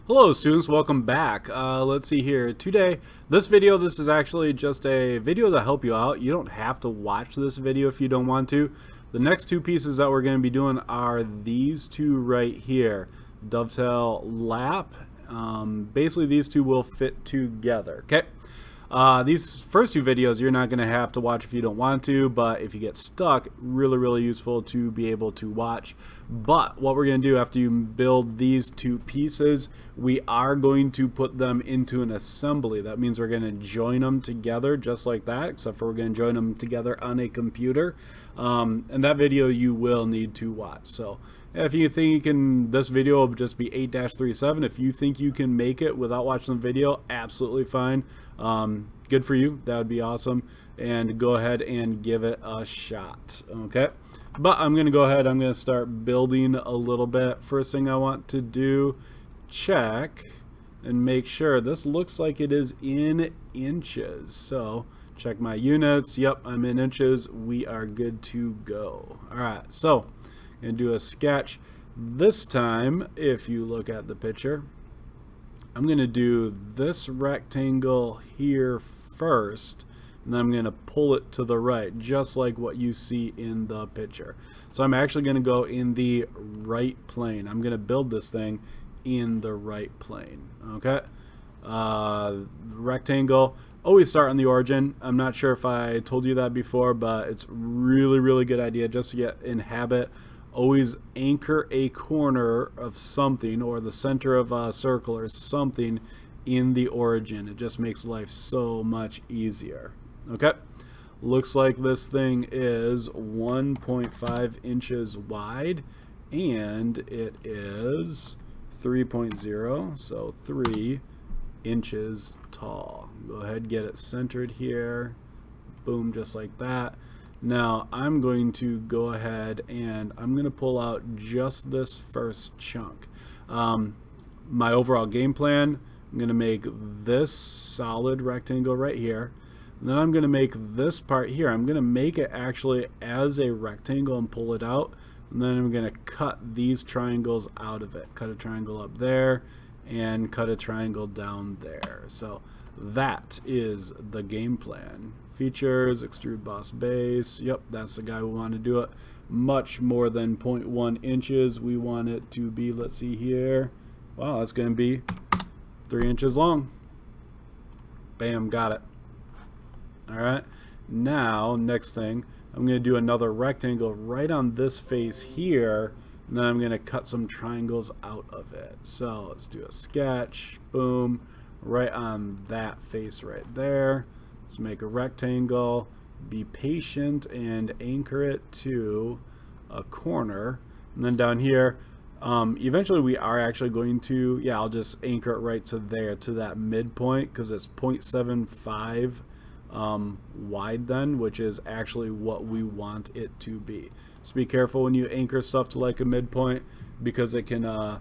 Hello students, welcome back. Let's see here. Today, this is actually just a video to help you out. You don't have to watch this video if you don't want to. The next two pieces that we're going to be doing are these two right here. Dovetail lap. Basically these two will fit together. Okay. These first two videos you're not going to have to watch if you don't want to, but if you get stuck, really useful to be able to watch. But what we're going to do after you build these two pieces, we are going to put them into an assembly. That means we're going to join them together just like that, except for we're going to join them together on a computer. And that video you will need to watch. So if you think you can, this video will just be 8-37. If you think you can make it without watching the video, absolutely fine. Good for you. That would be awesome. And go ahead and give it a shot. Okay. But I'm going to go ahead. I'm going to start building a little bit. First thing I want to do, check and make sure this looks like it is in inches. So check my units. Yep, I'm in inches. We are good to go. All right. So I'm going to do a sketch. This time, if you look at the picture, I'm going to do this rectangle here first, and then I'm going to pull it to the right, just like what you see in the picture. So I'm actually going to go in the right plane. I'm going to build this thing in the right plane. Okay. Rectangle, always start on the origin. I'm not sure if I told you that before, but it's really good idea just to get in habit. Always anchor a corner of something or the center of a circle or something in the origin. It just makes life so much easier. Okay, looks like this thing is 1.5 inches wide and it is 3.0, so 3 inches tall. Go ahead, get it centered here. Boom, just like that. Now I'm going to go ahead and I'm going to pull out just this first chunk. My overall game plan, I'm going to make this solid rectangle right here. And then I'm going to make this part here. I'm going to make it actually as a rectangle and pull it out. And then I'm going to cut these triangles out of it. Cut a triangle up there and cut a triangle down there. So that is the game plan. Features, extrude boss base. Yep, that's the guy we want to do it. Much more than 0.1 inches. We want it to be, let's see here. Wow, that's going to be 3 inches long. Bam, got it. All right. Now, next thing, I'm going to do another rectangle right on this face here. And then I'm going to cut some triangles out of it. So let's do a sketch. Boom. Right on that face right there. Let's make a rectangle, be patient and anchor it to a corner. And then down here, eventually we are actually going to, I'll just anchor it right to there, to that midpoint, because it's 0.75 wide then, which is actually what we want it to be. So be careful when you anchor stuff to like a midpoint, because it can,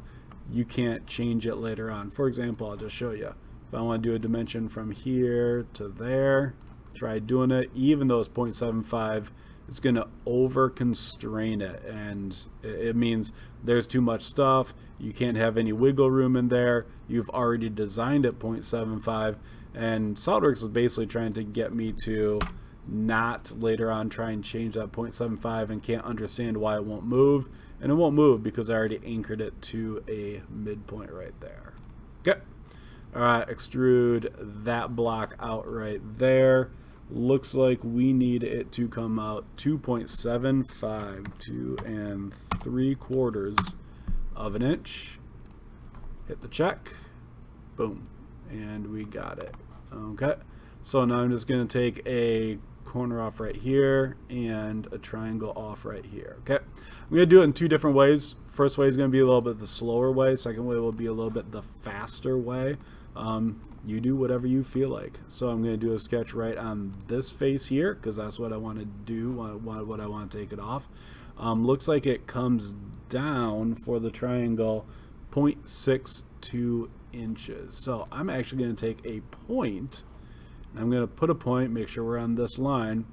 you can't change it later on. For example, I'll just show you. If I want to do a dimension from here to there, try doing it, even though it's 0.75, it's going to over constrain it, and it means there's too much stuff. You can't have any wiggle room in there. You've already designed it 0.75, and SOLIDWORKS is basically trying to get me to not later on try and change that 0.75 and can't understand why it won't move. And it won't move because I already anchored it to a midpoint right there. Okay. All right, extrude that block out right there. Looks like we need it to come out 2.75, 2 3/4 of an inch. Hit the check. Boom. And we got it. Okay. So now I'm just going to take a corner off right here and a triangle off right here. Okay. I'm going to do it in two different ways. First way is going to be a little bit the slower way. Second way will be a little bit the faster way. You do whatever you feel like. So I'm going to do a sketch right on this face here, because that's what I want to do, what I want to take it off. Looks like it comes down for the triangle 0.62 inches. So I'm actually going to take a point, and I'm going to put a point, make sure we're on this line.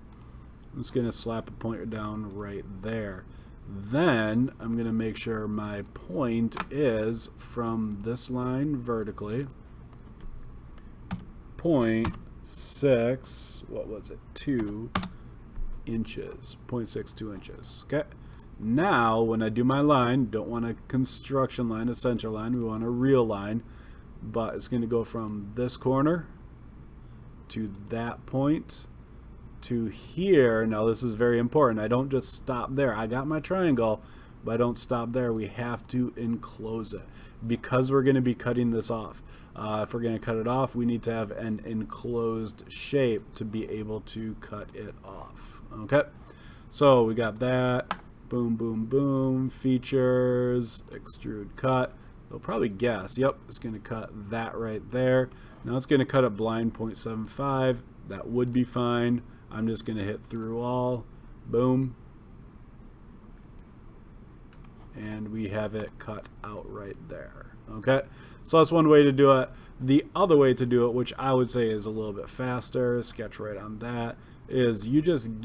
I'm just going to slap a pointer down right there. Then I'm going to make sure my point is from this line vertically, 0.6, what was it, 2 inches, 0.62 inches. Okay. Now, when I do my line, don't want a construction line, a center line, we want a real line, but it's going to go from this corner to that point to here. Now, this is very important. I don't just stop there. I got my triangle, but I don't stop there. We have to enclose it because we're going to be cutting this off. If we're going to cut it off, we need to have an enclosed shape to be able to cut it off. Okay, so we got that. Boom, boom, boom. Features, extrude cut. They'll probably guess, yep, it's going to cut that right there. Now it's going to cut at blind 0.75. That would be fine. I'm just going to hit through all. Boom. And we have it cut out right there. Okay, so that's one way to do it. The other way to do it, which I would say is a little bit faster, sketch right on that, is you just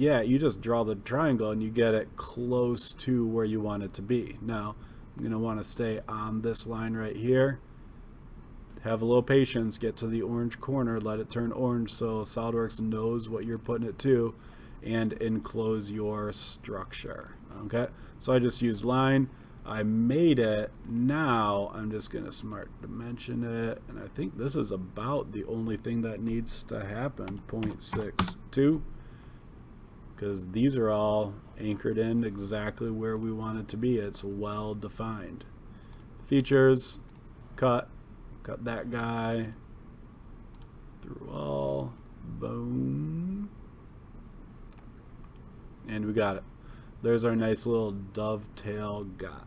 draw the triangle and you get it close to where you want it to be. Now, I'm going to want to stay on this line right here. Have a little patience, get to the orange corner, let it turn orange so SOLIDWORKS knows what you're putting it to, and enclose your structure. Okay, so I just used line. I made it. Now I'm just going to smart dimension it, and I think this is about the only thing that needs to happen, 0.62, because these are all anchored in exactly where we want it to be. It's well defined. Features, cut that guy through all, boom, and we got it. There's our nice little dovetail guy.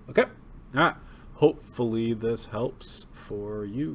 Okay, all right, hopefully this helps for you.